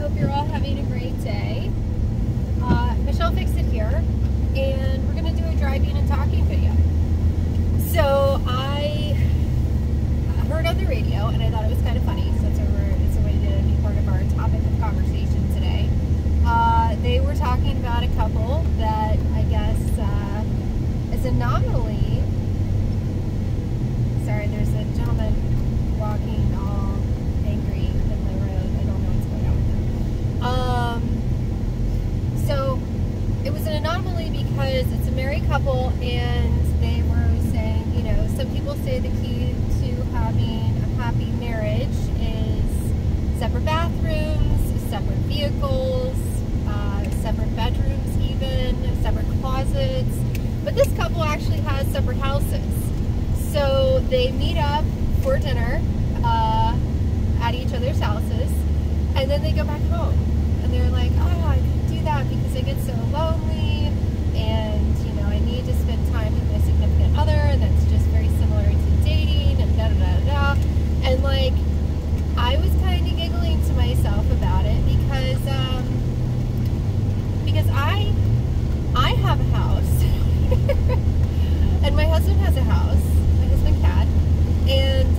hope you're all having a great day. Michelle Fix-It here, and we're going to do a driving and talking video. So I heard on the radio, and I thought it was kind of funny since it's a way to be part of our topic of conversation today. They were talking about a couple that I guess is a nominally. Sorry, there's a gentleman walking all angry in the road. I don't know what's going on with him. So it was an anomaly because it's a married couple, and they were saying, you know, some people say the key to having a happy marriage is separate bathrooms, separate vehicles, separate bedrooms even, separate closets. But this couple actually has separate houses. So they meet up for dinner at each other's houses, and then they go back home. And they're like, oh, I couldn't do that because I get so lonely, and, you know, I need to spend time with my significant other, and that's just very similar to dating, and da-da-da-da-da. And, like, I was kind of giggling to myself about it because I have a house, and my husband has a house, my husband Kat, and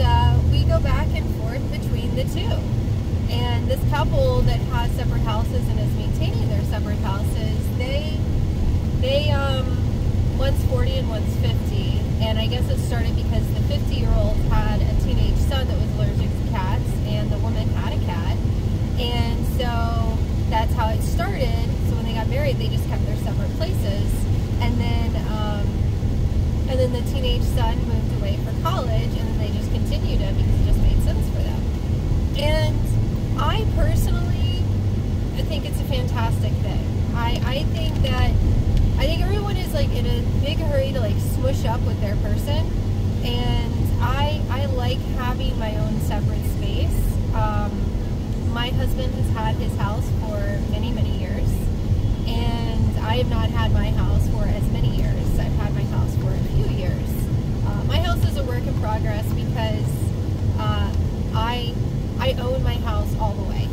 we go back and forth between the two. And this couple that has separate houses and is maintaining their separate houses, they one's 40 and one's 50, and I guess it started because the 50-year-old had a teenage son that was allergic to cats, and the woman had a cat, and so that's how it started. So when they got married, they just kept their separate places, and then the teenage son moved away for college, and then they just continued it because it just made sense for them. And I personally think it's a fantastic thing. I think everyone is like in a big hurry to like smush up with their person, and I like having my own separate space. My husband has had his house for many, many years, and I have not had my house for as many years. I've had my house for a few years. My house is a work in progress because I own my house all the way.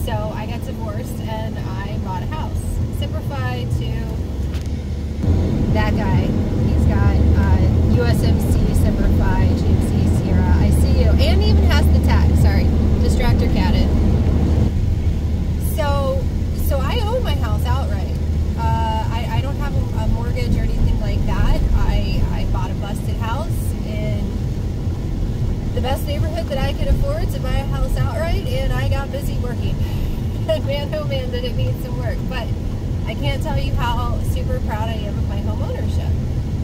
So I got divorced and I bought a house. Simplified to that guy. He's got USMC, Simplified, GMC, Sierra. I see you. And he even has the tag. Sorry. Distractor catted. So I own my house outright. I don't have a mortgage or anything like that. I bought a busted house in the best neighborhood that I could afford to buy a house outright, and I got busy working. And man, oh man, did it need some work. But I can't tell you how super proud I am of my home ownership.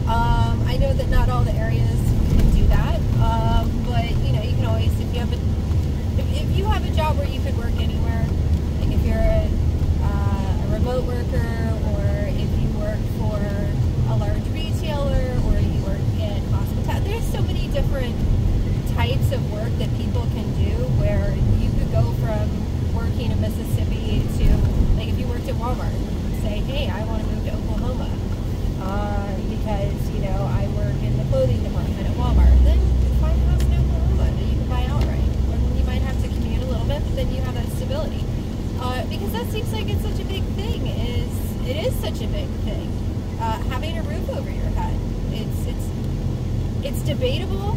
I know that not all the areas can do that, but you know, you can always, if you have a job where you could work anywhere, like if you're a remote worker, or if you work for a large retailer, or you work in hospitality, there's so many different types of work that people can do where you could go from working in Mississippi to, like if you worked at Walmart, say, hey, I want to move to Oklahoma because, you know, I work in the clothing department at Walmart. Then find a house in Oklahoma that you can buy outright. And you might have to commute a little bit, but then you have that stability. Because that seems like it's such a big thing. It is such a big thing. Having a roof over your head. It's debatable,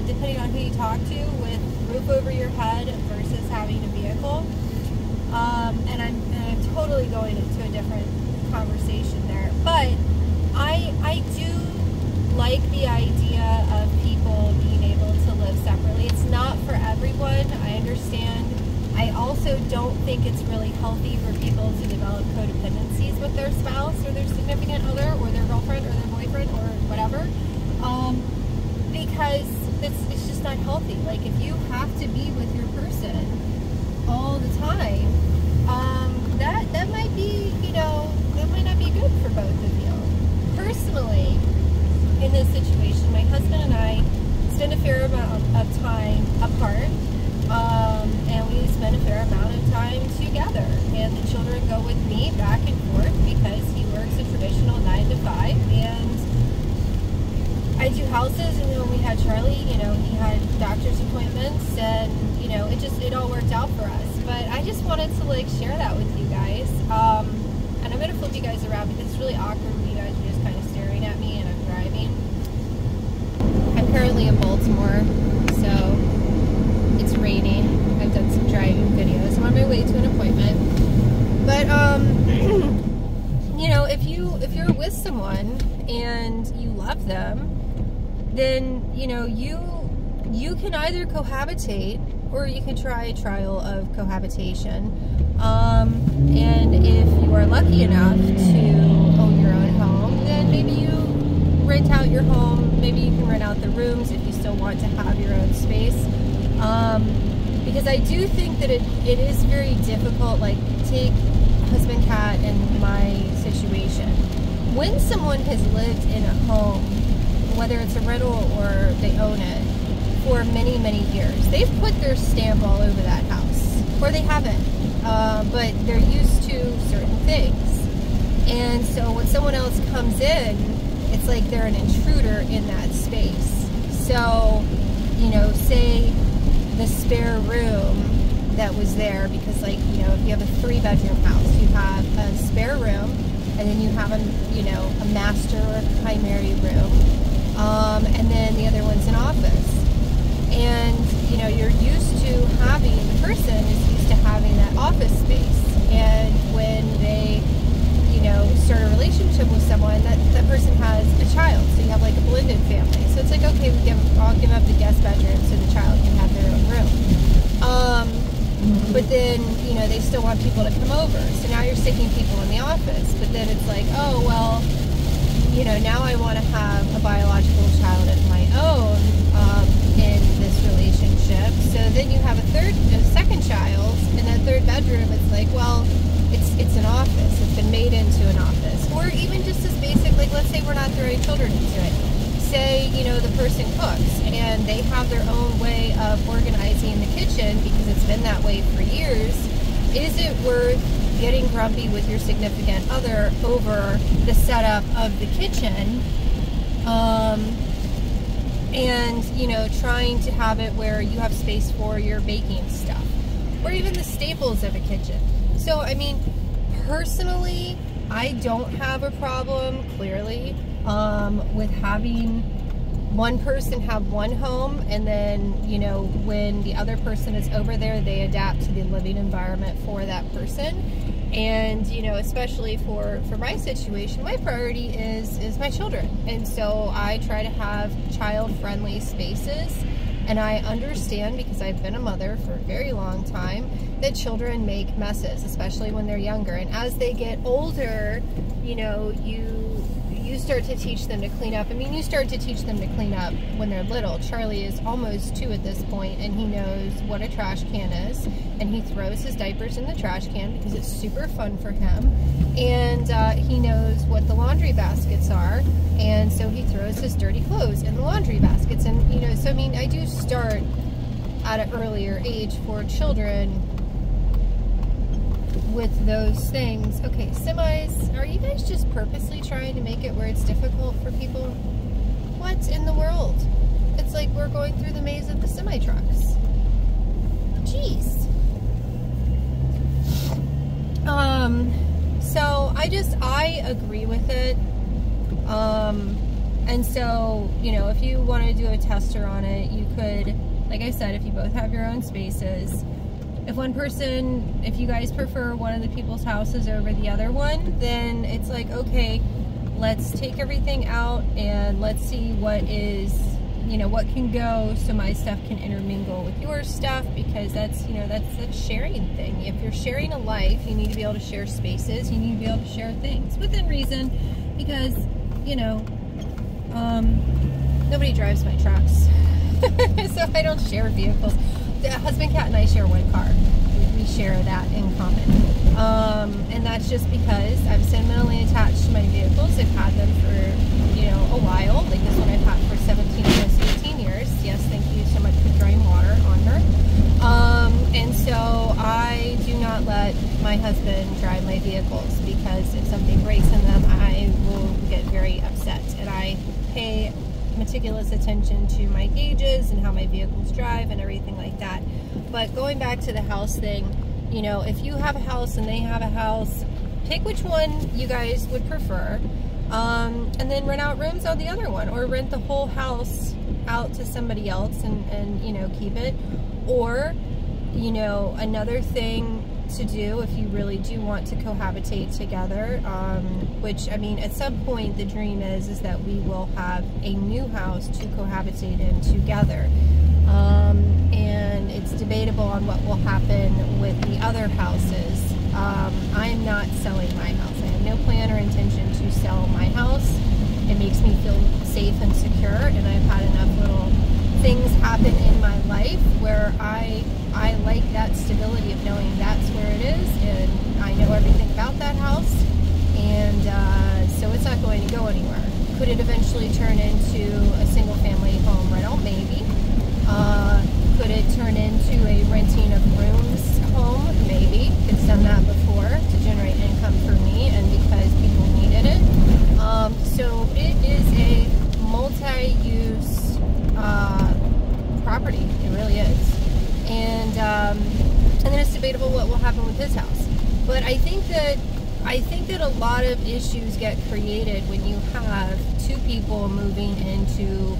depending on who you talk to, with roof over your head versus having a vehicle. And I'm totally going into a different conversation there. But I do like the idea of people being able to live separately. It's not for everyone, I understand. I also don't think it's really healthy for people to develop codependencies with their spouse or their significant other or their girlfriend or their boyfriend or whatever, because it's just not healthy. Like, if you have to be with your person all the time, that might be, you know, that might not be good for both of you. Personally, in this situation, my husband and I spend a fair amount of time apart, and we spend a fair amount of time together, and the children go with me back and forth because he works a traditional 9 to 5, and I do houses. And when we had Charlie, you know, he had doctor's appointments, and you know, it all worked out for us. But wanted to like share that with you guys. And I'm gonna flip you guys around because it's really awkward when you guys are just kind of staring at me and I'm driving. I'm currently in Baltimore, so it's raining. I've done some driving videos. I'm on my way to an appointment. But you know, if you're with someone and you love them, then you know you can either cohabitate or you can try a trial of cohabitation. And if you are lucky enough to own your own home, then maybe you rent out your home. Maybe you can rent out the rooms if you still want to have your own space. Because I do think that it is very difficult, like take husband cat and my situation. When someone has lived in a home, whether it's a rental or they own it, for many, many years, they've put their stamp all over that house. Or they haven't, but they're used to certain things. And so when someone else comes in, it's like they're an intruder in that space. So, you know, say the spare room that was there, because like, you know, if you have a 3-bedroom house, you have a spare room, and then you have a, you know, a master or primary room, and then the other one's an office. And, you know, you're used to having, the person is used to having that office space. And when they, you know, start a relationship with someone, that person has a child. So you have like a blended family. So it's like, okay, I'll give up the guest bedroom so the child can have their own room. But then, you know, they still want people to come over. So now you're sticking people in the office. But then it's like, oh, well, you know, now I want to have a biological child of my own in this relationship. So then you have a second child, and that third bedroom, it's like, well, it's an office. It's been made into an office. Or even just as basic, like let's say we're not throwing children into it. Say, you know, the person cooks and they have their own way of organizing the kitchen because it's been that way for years. Is it worth getting grumpy with your significant other over the setup of the kitchen? And, you know, trying to have it where you have space for your baking stuff, or even the staples of a kitchen. So, I mean, personally, I don't have a problem, clearly, with having one person have one home, and then, you know, when the other person is over there, they adapt to the living environment for that person. And, you know, especially for my situation, my priority is my children. And so I try to have child-friendly spaces. And I understand, because I've been a mother for a very long time, that children make messes, especially when they're younger. And as they get older, you know, you start to teach them to clean up. I mean, you start to teach them to clean up when they're little. Charlie is almost 2 at this point, and he knows what a trash can is, and he throws his diapers in the trash can because it's super fun for him. And he knows what the laundry baskets are, and so he throws his dirty clothes in the laundry baskets. And, you know, so I mean, I do start at an earlier age for children with those things. Okay, semis, are you guys just purposely trying to make it where it's difficult for people? What in the world? It's like we're going through the maze of the semi-trucks. Jeez. So I agree with it. And so, you know, if you want to do a tester on it, you could, like I said, if you both have your own spaces, if one person, if you guys prefer one of the people's houses over the other one, then it's like, okay, let's take everything out and let's see what is, you know, what can go so my stuff can intermingle with your stuff, because that's, you know, that's a sharing thing. If you're sharing a life, you need to be able to share spaces, you need to be able to share things within reason, because, you know, nobody drives my trucks. So I don't share vehicles. The husband, cat, and I share one car. We share that in common. And that's just because I'm sentimentally attached to my vehicles. I've had them for, you know, a while. Like this one I've had for 17, almost 18 years. Yes, thank you so much for throwing water on her. And so I do not let my husband drive my vehicles, because if something breaks in them, I will get very upset. And I pay meticulous attention to my gauges and how my vehicles drive and everything like that. But going back to the house thing, You know, if you have a house and they have a house, pick which one you guys would prefer, and then rent out rooms on the other one, or rent the whole house out to somebody else and you know, keep it. Or, you know, another thing to do if you really do want to cohabitate together, which, I mean, at some point the dream is that we will have a new house to cohabitate in together. And it's debatable on what will happen with the other houses. I'm not selling my house. I have no plan or intention to sell my house. It makes me feel safe and secure, and I've had enough little things happen in my life where I like that stability of knowing that's where it is, and I know everything about that house, and so it's not going to go anywhere. Could it eventually turn into a single family home rental? Maybe. Could it turn into a renting of rooms home? Maybe. It's done that before to generate income for me and because people needed it. So it is a multi-use property. It really is. And then it's debatable what will happen with his house. But I think that a lot of issues get created when you have two people moving into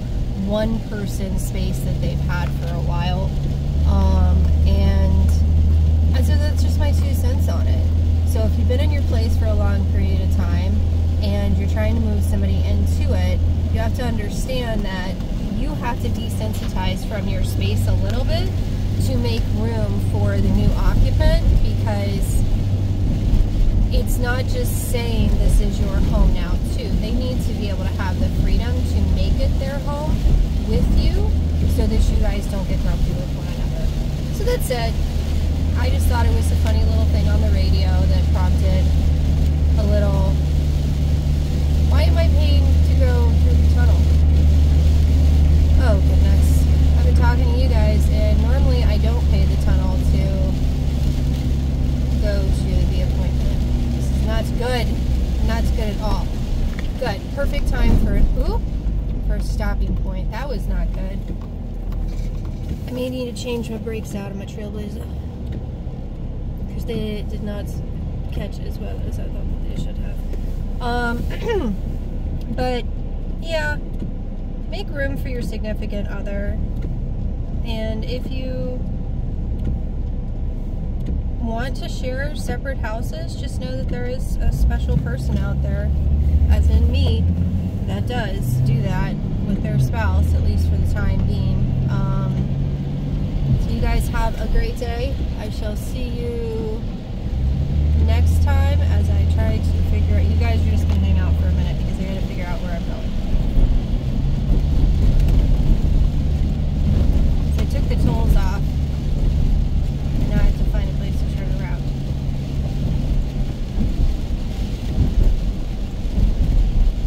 one person space that they've had for a while, and so that's just my 2 cents on it. So if you've been in your place for a long period of time and you're trying to move somebody into it, you have to understand that you have to desensitize from your space a little bit to make room for the new occupant, because it's not just saying this is your home now too. They need to be able to have the freedom to make it their home with you, so that you guys don't get grumpy with one another. So that's it. I just thought it was a funny little thing on the radio that prompted a little, why am I paying to go through the tunnel? Oh goodness. I've been talking to you guys, and normally I don't pay the tunnel to go to the appointment. This is not good. Not good at all. Good. Perfect time for a stopping point. That was not good. I may need to change my brakes out of my Trailblazer, because they did not catch as well as I thought that they should have. But yeah, make room for your significant other, and if you want to share separate houses, just know that there is a special person out there, as in me, that does do that with their spouse, at least for the time being. So you guys have a great day. I shall see you next time as I try to figure out, you guys are just going to hang out for a minute because I got to figure out where I'm going. So I took the tolls off, and now I have to find a place to turn around.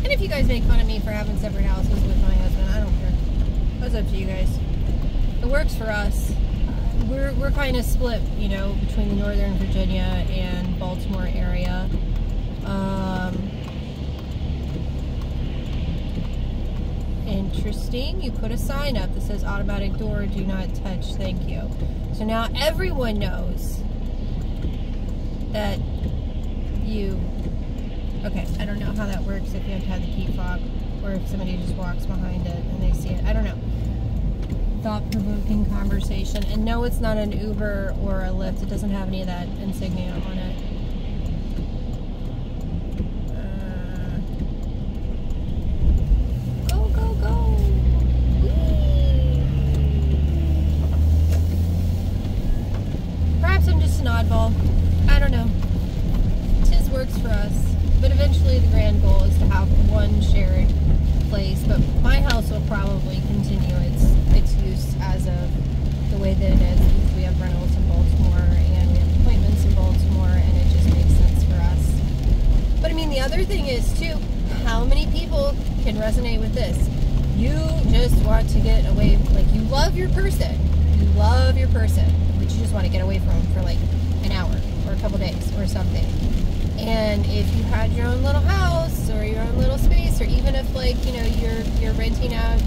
And if you guys make fun of me for having separate houses with my husband, I don't care. That's up to you guys. It works for us. We're kind of split, you know, between the Northern Virginia and Baltimore area. Interesting. You put a sign up that says automatic door, do not touch, thank you. So now everyone knows that you... Okay, I don't know how that works if you have to have the key fob, or if somebody just walks behind it and they see it. I don't know. Thought-provoking conversation. And no, it's not an Uber or a Lyft. It doesn't have any of that insignia on it. Go, go, go! Whee! Perhaps I'm just an oddball. I don't know. Tis works for us. But eventually the grand goal is to have one shared place. But my house will probably continue its use as of the way that it is, because we have rentals in Baltimore and we have appointments in Baltimore, and it just makes sense for us. But I mean, the other thing is too, how many people can resonate with this? You just want to get away, like you love your person, but you just want to get away from them for like an hour or a couple days or something. And if you had your own little house or your own little space, or even if, like, you know, you're renting out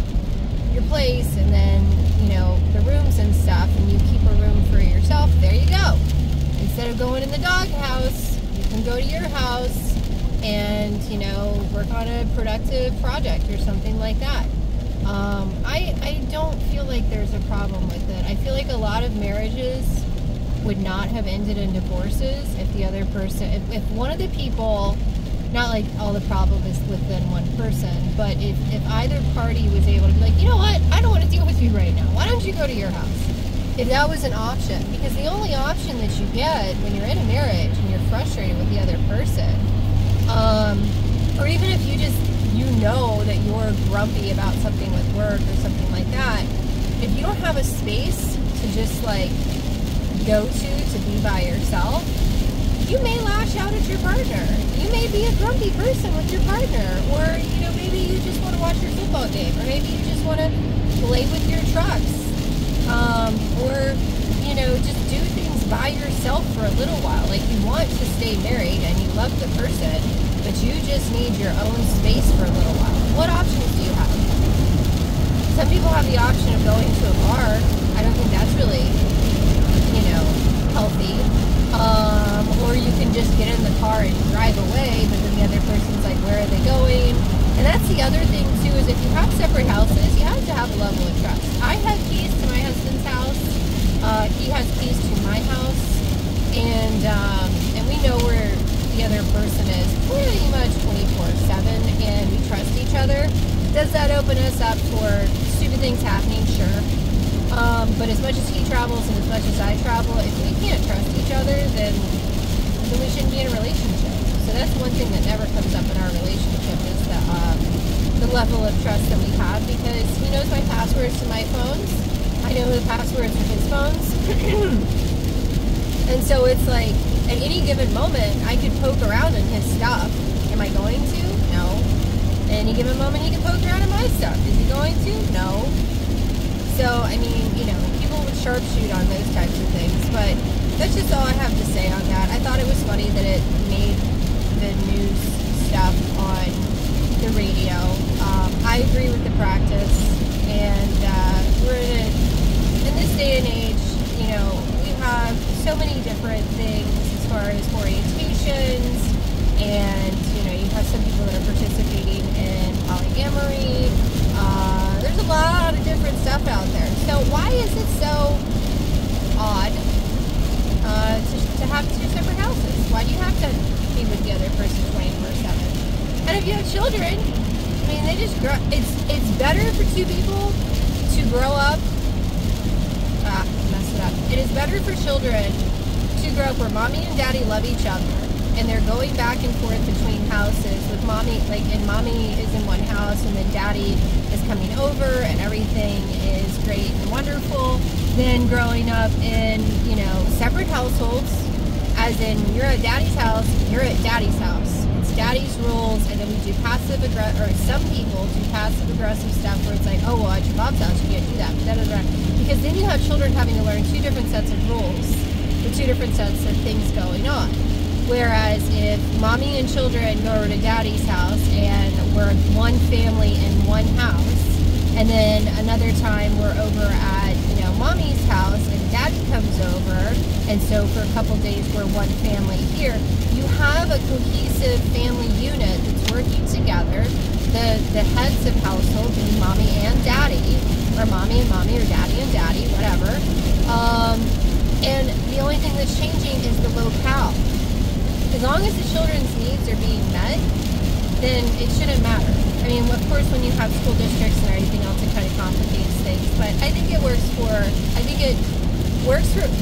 your place and then, you know, the rooms and stuff, and you keep a room for yourself, there you go. Instead in the doghouse, you can go to your house and, you know, work on a productive project or something like that. I don't feel like there's a problem with it. I feel like a lot of marriages would not have ended in divorces if the other person, if one of the people, not like all the problem is within one person, but if either party was able to be like, you know what, I don't want to deal with you right now. Why don't you go to your house? If that was an option, because the only option that you get when you're in a marriage and you're frustrated with the other person, or even if you just, you know that you're grumpy about something with work or something like that, if you don't have a space to just like go to be by yourself, you may lash out at your partner. You may be a grumpy person with your partner, or, you know, maybe you just want to watch your football game, or maybe you just want to play with your trucks, or, you know, just do things by yourself for a little while. Like, you want to stay married and you love the person, but you just need your own space for a little while. What options do you have? Some people have the option of going to a bar. I don't think that's really, you know, healthy. Or you can just get in the car and drive away, but then the other person's like, where are they going? And that's the other thing too, is if you have separate houses, you have to have a level of trust. I have keys to my husband's house. He has keys to my house, and we know where the other person is pretty much 24/7, and we trust each other. Does that open us up for stupid things happening? Sure. But as much as he travels and as much as I travel, if we can't trust each other, then we shouldn't be in a relationship. So that's one thing that never comes up in our relationship, is the level of trust that we have, because he knows my passwords to my phones. I know the passwords of his phones. And so it's like, at any given moment, I could poke around in his stuff. Am I going to? No. At any given moment, he can poke around in my stuff. Is he going to? No. So, I mean, you know, people would sharpshoot on those types of things, but that's just all I have to say on that. I thought it was funny that it made the news stuff on the radio. I agree with the practice, and we're in this day and age, you know, we have so many different things as far as orientations, and, you know, you have some people that are participating in polyamory. There's a lot of different stuff out there. So why is it so odd to have two separate houses? Why do you have to be with the other person 24/7? And if you have children, I mean, they just grow. It's better for two people to grow up. Messed it up. It is better for children to grow up where mommy and daddy love each other, and they're going back and forth between houses with mommy, like, and mommy is in one house and then daddy is coming over and everything is great and wonderful, than growing up in, you know, separate households, as in you're at daddy's house, you're at daddy's house. It's daddy's rules, and then we do passive aggressive, or some people do passive aggressive stuff where it's like, oh, well, at your mom's house you can't do that, because then you have children having to learn two different sets of rules with two different sets of things going on. Whereas if mommy and children go over to daddy's house and we're one family in one house, and then another time we're over at, you know, mommy's house and daddy comes over, and so for a couple days we're one family here, you have a cohesive family unit that's working together. The heads of household being mommy and daddy, or mommy and mommy, or daddy and daddy, whatever. And the only thing that's changing is the locale. As long as the children's needs are being met, then it shouldn't matter. I mean, of course, when you have school districts and everything else, it kind of complicates things. But I think it works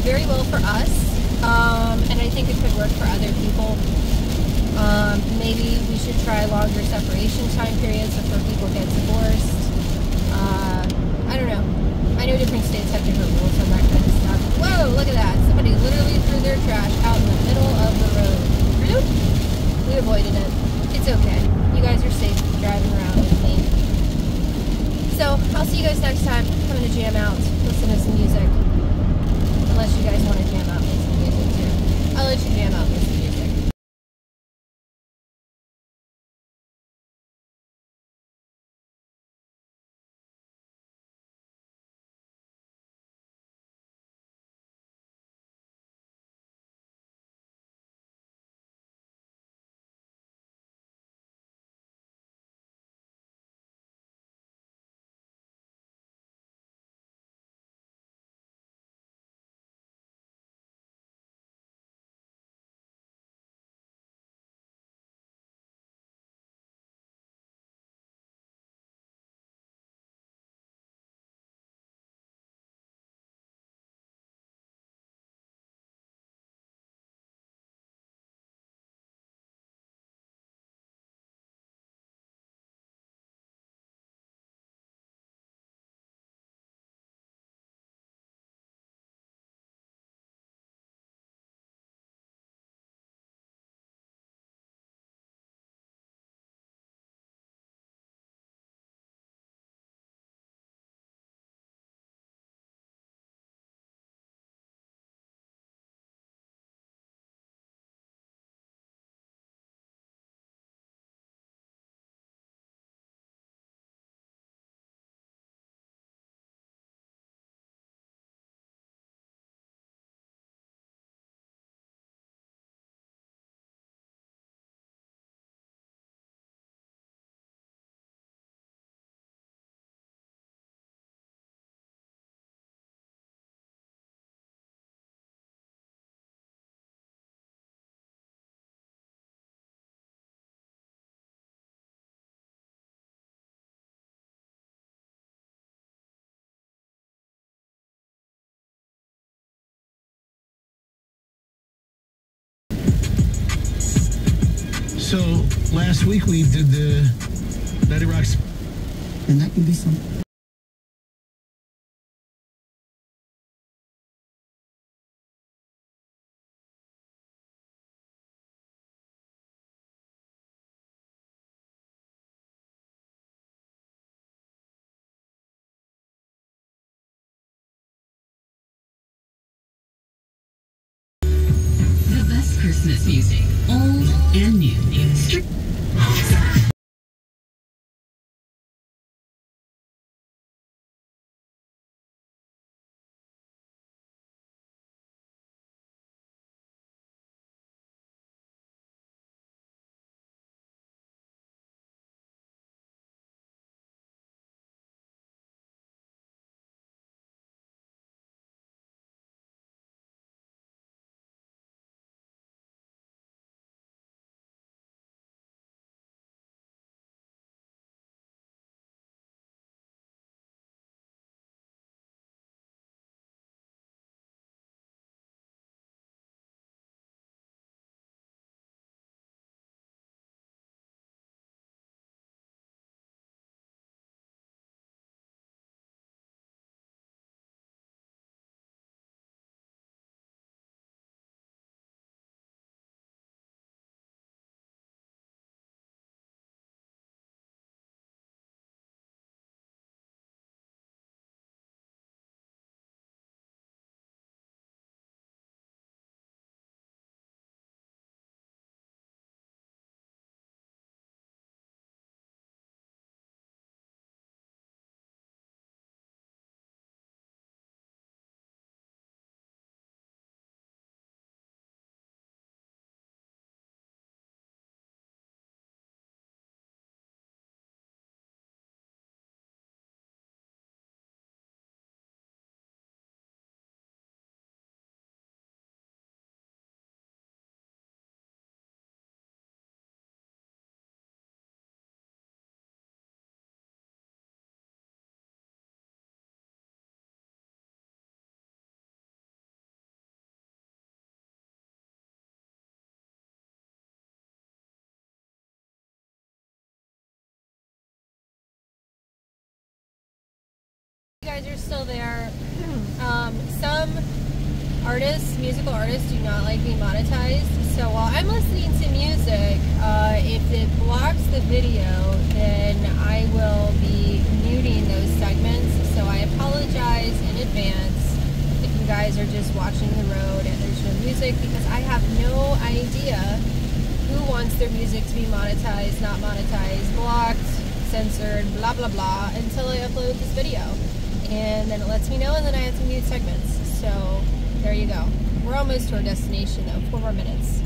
very well for us, and I think it could work for other people. Maybe we should try longer separation time periods before people get divorced. I don't know. I know different states have different rules on that kind of stuff. Whoa, look at that. Somebody literally threw their trash out in the middle of the road. We avoided it. It's okay. You guys are safe driving around with me. So, I'll see you guys next time. I'm going to jam out, listen to some music. Unless you guys want to jam out, listen to music too. I'll let you jam out, listen to music. So last week we did the Betty Rocks. And that can be some. The best Christmas music, old and new. You guys are still there. Some artists, musical artists, do not like being monetized. So while I'm listening to music, if it blocks the video, then I will be muting those segments. So I apologize in advance if you guys are just watching the road and there's no music, because I have no idea who wants their music to be monetized, not monetized, blocked, censored, blah blah blah, until I upload this video. And then it lets me know, and then I have to mute segments. So there you go. We're almost to our destination though, 4 more minutes.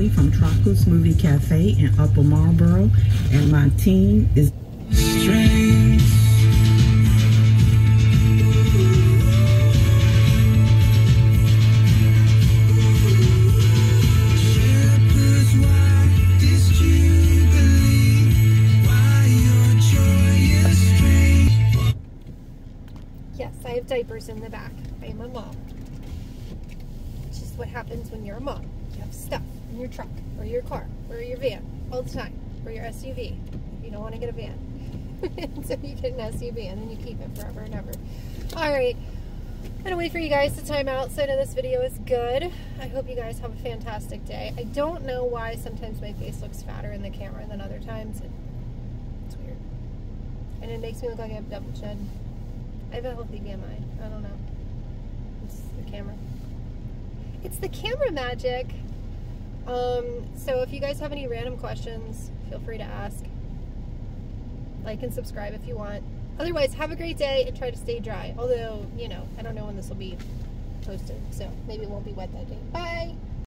from Troco's Movie Cafe in Upper Marlboro, and my team is strange. Yes, I have diapers in the back. I am a mom. It's just what happens when you're a mom. You have stuff in your truck, or your car, or your van all the time, or your SUV. You don't want to get a van. So you get an SUV and then you keep it forever and ever. Alright, I'm going to wait for you guys to time out so I know this video is good. I hope you guys have a fantastic day. I don't know why sometimes my face looks fatter in the camera than other times. It's weird. And it makes me look like I have double chin. I have a healthy BMI. I don't know. It's the camera. It's the camera magic. So if you guys have any random questions, feel free to ask. Like and subscribe if you want. Otherwise, have a great day and try to stay dry. Although, you know, I don't know when this will be posted, so maybe it won't be wet that day. Bye!